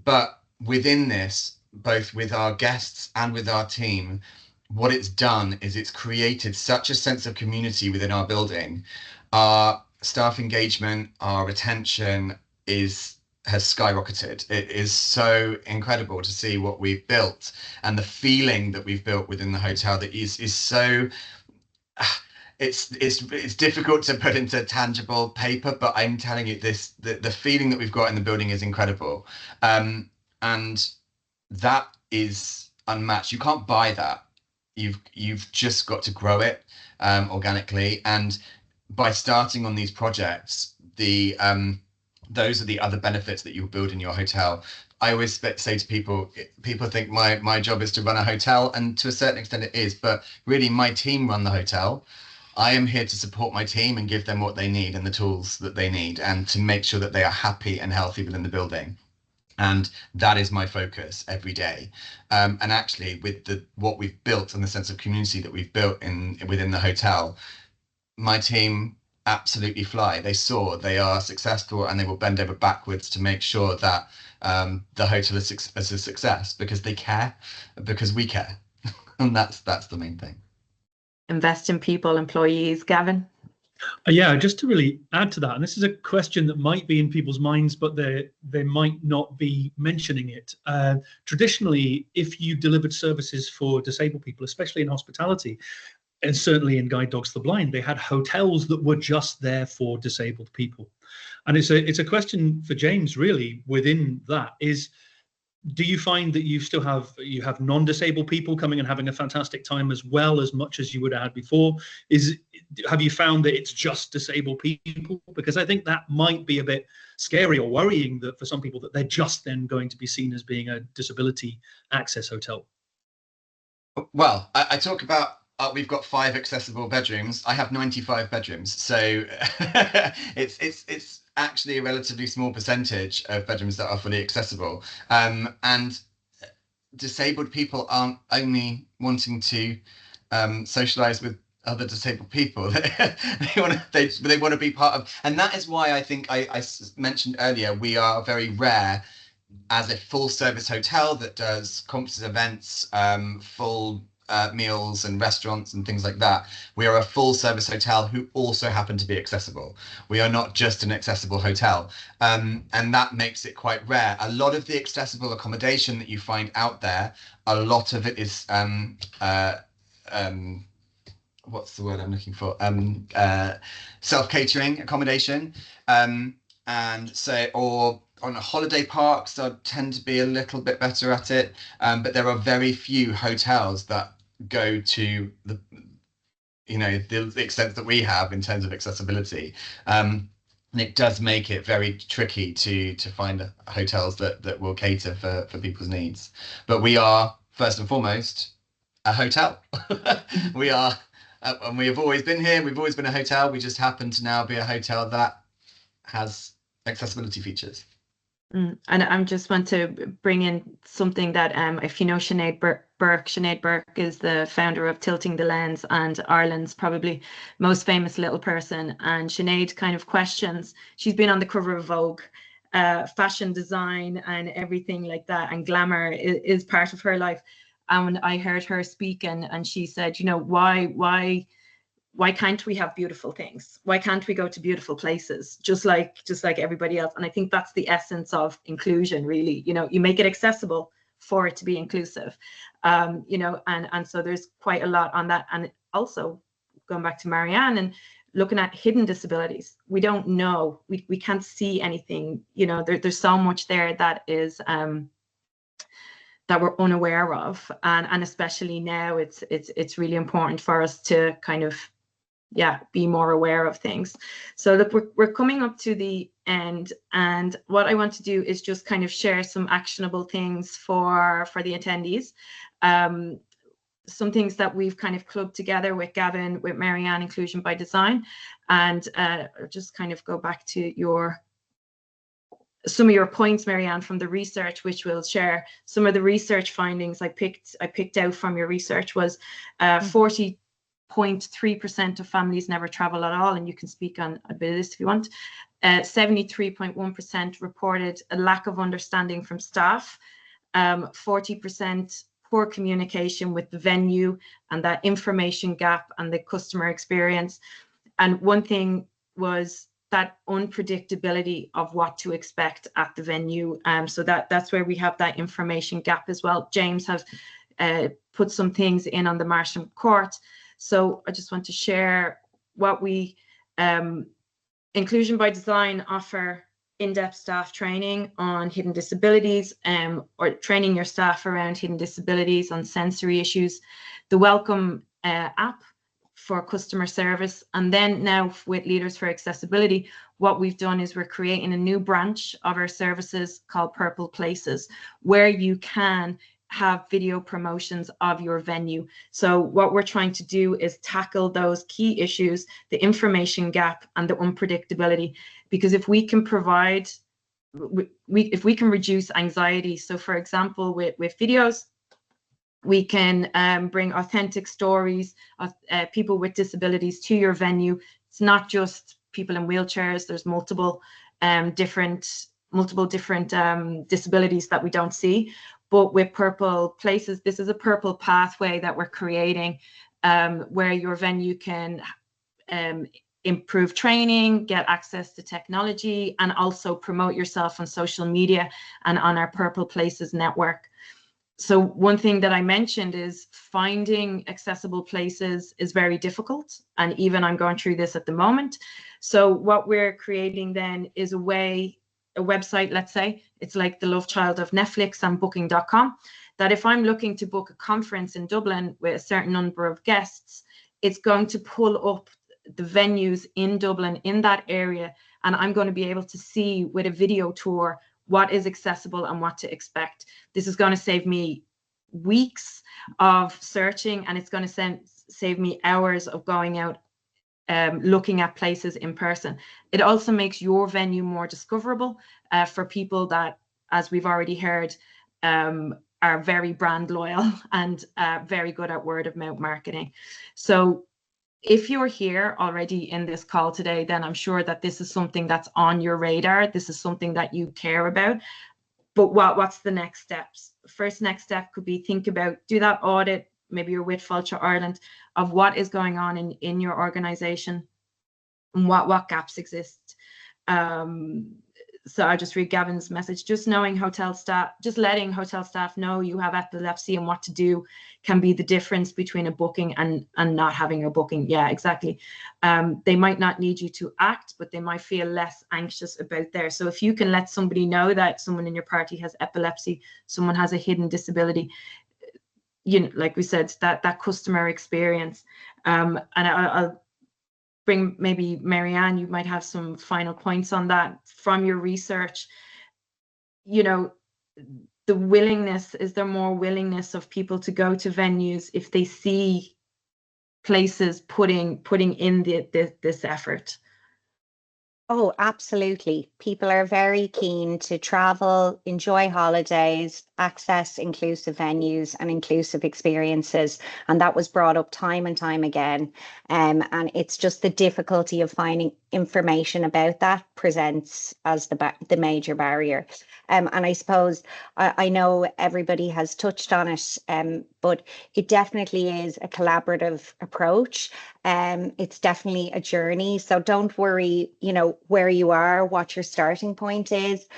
But within this, both with our guests and with our team, what it's done is it's created such a sense of community within our building. Our staff engagement, our retention has skyrocketed. It is so incredible to see what we've built and the feeling that we've built within the hotel that is so it's difficult to put into tangible paper, but I'm telling you the feeling that we've got in the building is incredible. And that is unmatched. You can't buy that. You've just got to grow it organically. And by starting on these projects, those are the other benefits that you build in your hotel. I always say to people think my job is to run a hotel, and to a certain extent it is, but really my team run the hotel. I am here to support my team and give them what they need and the tools that they need, and to make sure that they are happy and healthy within the building. And that is my focus every day. And actually, with what we've built and the sense of community that we've built within the hotel, my team absolutely fly. They soar, they are successful, and they will bend over backwards to make sure that the hotel is a success, because they care, because we care. And that's the main thing. Invest in people, employees. Gavin? Yeah, just to really add to that, and this is a question that might be in people's minds, but they might not be mentioning it. Traditionally, if you delivered services for disabled people, especially in hospitality, and certainly in Guide Dogs for the Blind, they had hotels that were just there for disabled people. And it's a question for James, really, within that is, do you find that you have non-disabled people coming and having a fantastic time as well, as much as you would have had before? Have you found that it's just disabled people? Because I think that might be a bit scary or worrying, that for some people that they're just then going to be seen as being a disability access hotel. Well, I talk about we've got 5 accessible bedrooms. I have 95 bedrooms, so it's actually a relatively small percentage of bedrooms that are fully accessible. And disabled people aren't only wanting to socialize with other disabled people. they want to be part of, and that is why I think I mentioned earlier, we are very rare as a full service hotel that does conferences, events, full meals and restaurants and things like that. We are a full service hotel who also happen to be accessible. We are not just an accessible hotel, and that makes it quite rare. A lot of the accessible accommodation that you find out there, a lot of it is what's the word I'm looking for? Self-catering accommodation, and so, or on holiday parks, I tend to be a little bit better at it, but there are very few hotels that go to the extent that we have in terms of accessibility, and it does make it very tricky to find hotels that will cater for people's needs. But we are first and foremost a hotel. We are, and we have always been here. We've always been a hotel. We just happen to now be a hotel that has accessibility features. And I just want to bring in something that if you know Sinead Burke is the founder of Tilting the Lens and Ireland's probably most famous little person. And Sinead kind of questions, she's been on the cover of Vogue, fashion design and everything like that, and glamour is part of her life. And I heard her speak, and she said, you know, why why can't we have beautiful things? Why can't we go to beautiful places just like everybody else? And I think that's the essence of inclusion, really. You know, you make it accessible for it to be inclusive. You know, and so there's quite a lot on that. And also going back to MaryAnn and looking at hidden disabilities, we don't know, we can't see anything. You know, there's so much there that is that we're unaware of, and especially now, it's really important for us to kind of be more aware of things. So look, we're coming up to the end, and what I want to do is just kind of share some actionable things for the attendees. Some things that we've kind of clubbed together with Gavin, with MaryAnn Inclusion by Design, and just kind of go back to some of your points, MaryAnn, from the research, which we'll share. Some of the research findings I picked out from your research was 40.3% of families never travel at all, and you can speak on a bit of this if you want. 73.1% reported a lack of understanding from staff. 40% poor communication with the venue and that information gap and the customer experience. And one thing was that unpredictability of what to expect at the venue. So that's where we have that information gap as well. James has put some things in on the Marsham Court. So I just want to share what we, Inclusion by Design, offer in-depth staff training on hidden disabilities, or training your staff around hidden disabilities, on sensory issues, the Welcome app for customer service. And then now with Leaders for Accessibility, what we've done is we're creating a new branch of our services called Purple Places, where you can have video promotions of your venue. So what we're trying to do is tackle those key issues, the information gap and the unpredictability, because if we can provide, if we can reduce anxiety. So for example, with videos, we can bring authentic stories of people with disabilities to your venue. It's not just people in wheelchairs. There's multiple different disabilities that we don't see. But with Purple Places, this is a purple pathway that we're creating, where your venue can improve training, get access to technology, and also promote yourself on social media and on our Purple Places network. So one thing that I mentioned is finding accessible places is very difficult. And even I'm going through this at the moment. So what we're creating then is a website, let's say, it's like the love child of Netflix and booking.com, that if I'm looking to book a conference in Dublin with a certain number of guests, it's going to pull up the venues in Dublin in that area. And I'm going to be able to see with a video tour what is accessible and what to expect. This is going to save me weeks of searching, and it's going to save me hours of going out looking at places in person. It also makes your venue more discoverable for people that, as we've already heard, are very brand loyal and very good at word of mouth marketing. So if you're here already in this call today, then I'm sure that this is something that's on your radar. This is something that you care about. But what's the next steps? The first next step could be think about, do that audit. Maybe you're with Fáilte Ireland, of what is going on in your organization and what gaps exist. So I'll just read Gavin's message. Just knowing hotel staff, just letting hotel staff know you have epilepsy and what to do can be the difference between a booking and not having a booking. Yeah, exactly. They might not need you to act, but they might feel less anxious about there. So if you can let somebody know that someone in your party has epilepsy, someone has a hidden disability, you know, like we said, that customer experience. And I'll bring maybe MaryAnn, you might have some final points on that from your research. You know, the willingness, is there more willingness of people to go to venues if they see places putting in this effort? Oh, absolutely. People are very keen to travel, enjoy holidays, access inclusive venues and inclusive experiences. And that was brought up time and time again. And it's just the difficulty of finding information about that presents as the major barrier. And I suppose I know everybody has touched on it, but it definitely is a collaborative approach. It's definitely a journey. So don't worry, you know, where you are, what your starting point is.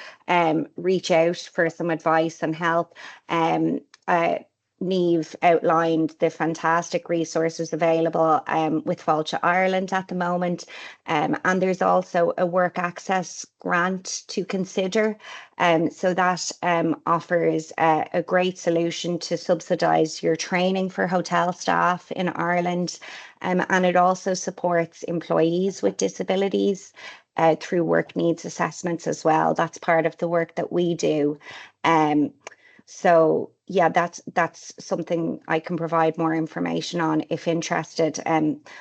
Reach out for some advice and help. Niamh outlined the fantastic resources available with Fáilte Ireland at the moment. And there's also a work access grant to consider. So that offers a great solution to subsidise your training for hotel staff in Ireland. And it also supports employees with disabilities through work needs assessments as well. That's part of the work that we do. So yeah, that's something I can provide more information on if interested.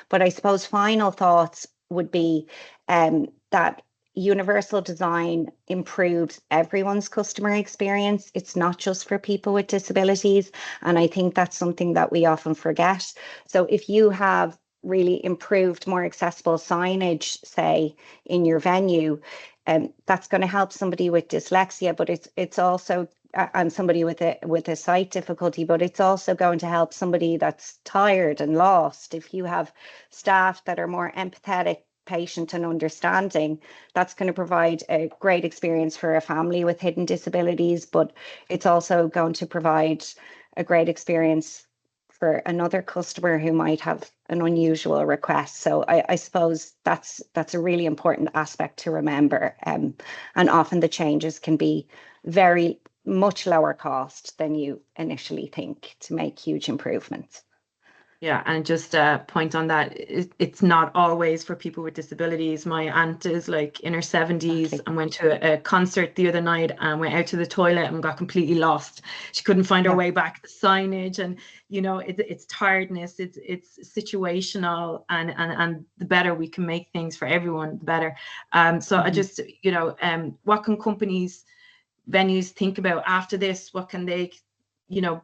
But I suppose final thoughts would be that universal design improves everyone's customer experience. It's not just for people with disabilities. And I think that's something that we often forget. So if you have really improved, more accessible signage, say, in your venue, that's going to help somebody with dyslexia, but it's also and somebody with a sight difficulty, but it's also going to help somebody that's tired and lost. If you have staff that are more empathetic, patient and understanding, that's going to provide a great experience for a family with hidden disabilities, but it's also going to provide a great experience for another customer who might have an unusual request. So I suppose that's a really important aspect to remember. And often the changes can be very much lower cost than you initially think to make huge improvements. Yeah, and just a point on that, it's not always for people with disabilities. My aunt is like in her 70s and went to a concert the other night and went out to the toilet and got completely lost. She couldn't find her way back. The signage, and you know, it's tiredness, it's situational, and the better we can make things for everyone, the better. So I just, you know, what can companies, venues think about after this? What can they, you know,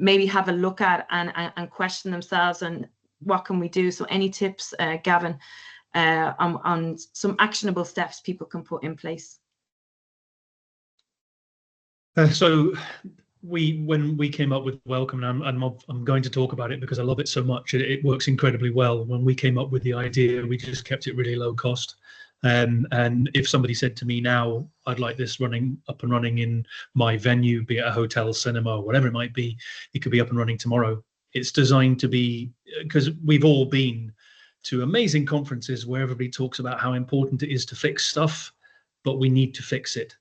maybe have a look at and question themselves, and what can we do? So any tips, Gavin, on some actionable steps people can put in place? So when we came up with Welcome, and I'm going to talk about it because I love it so much. It works incredibly well. When we came up with the idea, we just kept it really low cost. And if somebody said to me now, I'd like this up and running in my venue, be it a hotel, cinema, or whatever it might be, it could be up and running tomorrow. It's designed to be, because we've all been to amazing conferences where everybody talks about how important it is to fix stuff, but we need to fix it.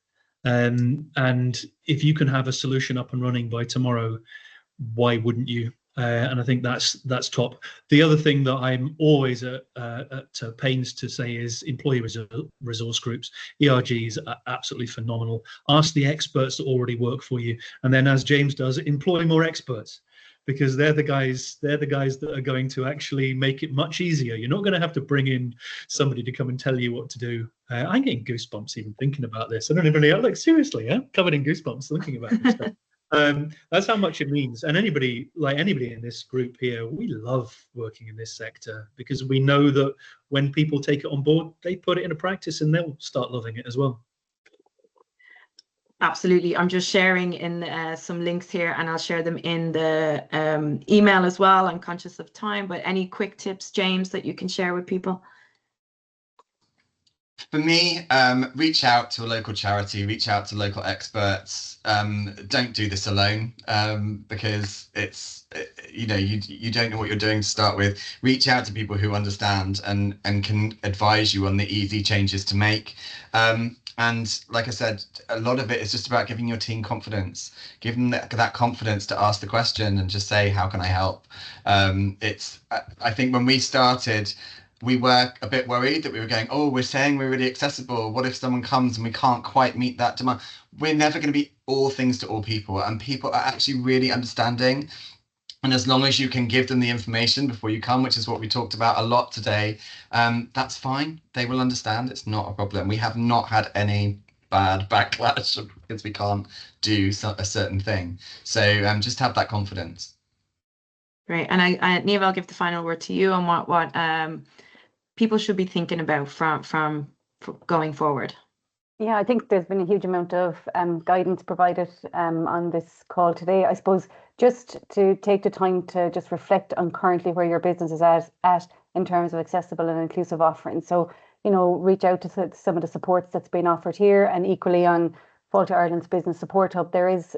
And if you can have a solution up and running by tomorrow, why wouldn't you? And I think that's top. The other thing that I'm always at pains to say is employee resource groups. ERGs are absolutely phenomenal. Ask the experts that already work for you, and then, as James does, employ more experts, because they're the guys that are going to actually make it much easier. You're not going to have to bring in somebody to come and tell you what to do. I'm getting goosebumps even thinking about this. I don't even know, like, seriously, covered in goosebumps thinking about this stuff. That's how much it means. And anybody in this group here, we love working in this sector because we know that when people take it on board, they put it into practice and they'll start loving it as well. Absolutely. I'm just sharing in some links here, and I'll share them in the email as well. I'm conscious of time, but any quick tips, James, that you can share with people? For me, reach out to a local charity, reach out to local experts. Don't do this alone, because you don't know what you're doing to start with. Reach out to people who understand and can advise you on the easy changes to make. And like I said, a lot of it is just about giving your team confidence. Give them that confidence to ask the question and just say, how can I help? I think when we started, we were a bit worried that we were going, oh, we're saying we're really accessible. What if someone comes and we can't quite meet that demand? We're never going to be all things to all people, and people are actually really understanding. And as long as you can give them the information before you come, which is what we talked about a lot today, that's fine. They will understand. It's not a problem. We have not had any bad backlash because we can't do a certain thing. So just have that confidence. Great. And Niamh, I'll give the final word to you on what people should be thinking about from going forward? Yeah, I think there's been a huge amount of guidance provided on this call today. I suppose just to take the time to just reflect on currently where your business is at in terms of accessible and inclusive offerings. So, you know, reach out to some of the supports that's been offered here, and equally on Fáilte Ireland's Business Support Hub, there is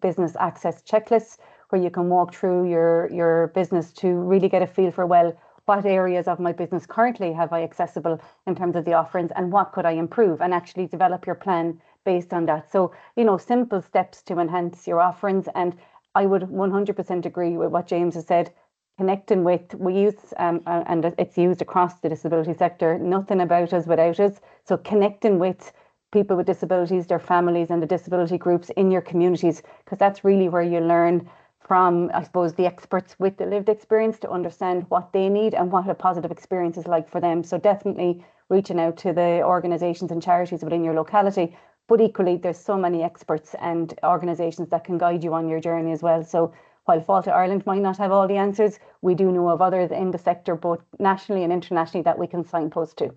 business access checklists where you can walk through your business to really get a feel for, well, what areas of my business currently have I accessible in terms of the offerings, and what could I improve, and actually develop your plan based on that. So, you know, simple steps to enhance your offerings. And I would 100% agree with what James has said. Connecting with, we use, and it's used across the disability sector, nothing about us without us. So connecting with people with disabilities, their families, and the disability groups in your communities, because that's really where you learn from, I suppose, the experts with the lived experience to understand what they need and what a positive experience is like for them. So definitely reaching out to the organisations and charities within your locality. But equally, there's so many experts and organisations that can guide you on your journey as well. So while Fáilte Ireland might not have all the answers, we do know of others in the sector, both nationally and internationally, that we can signpost to.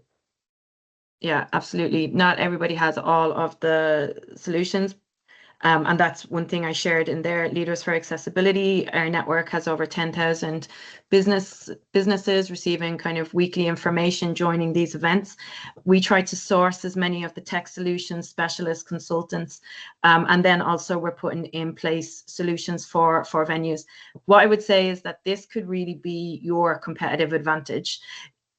Yeah, absolutely. Not everybody has all of the solutions. And that's one thing I shared in there. Leaders for Accessibility, our network has over 10,000 businesses receiving kind of weekly information, joining these events. We try to source as many of the tech solutions, specialist consultants, and then also we're putting in place solutions for venues. What I would say is that this could really be your competitive advantage.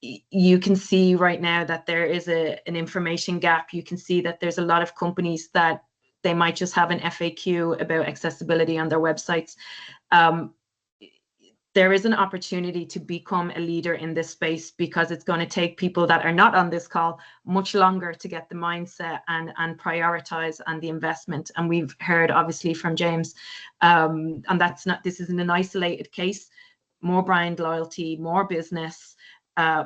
You can see right now that there is an information gap. You can see that there's a lot of companies that they might just have an FAQ about accessibility on their websites. There is an opportunity to become a leader in this space, because it's going to take people that are not on this call much longer to get the mindset and prioritize and the investment. And we've heard obviously from James, and this isn't an isolated case. More brand loyalty, more business,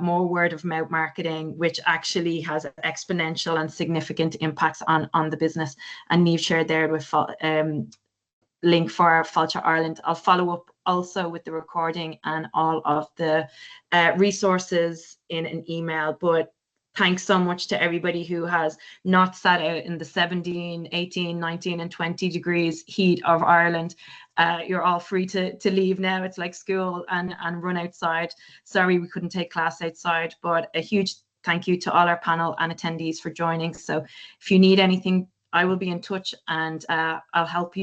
more word of mouth marketing, which actually has exponential and significant impacts on the business. And Niamh shared there with link for Fáilte Ireland. I'll follow up also with the recording and all of the resources in an email. But thanks so much to everybody who has not sat out in the 17, 18, 19 and 20 degrees heat of Ireland. You're all free to leave now. It's like school, and run outside. Sorry we couldn't take class outside, but a huge thank you to all our panel and attendees for joining. So if you need anything, I will be in touch, and I'll help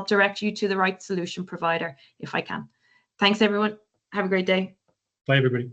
direct you to the right solution provider if I can. Thanks everyone. Have a great day. Bye everybody.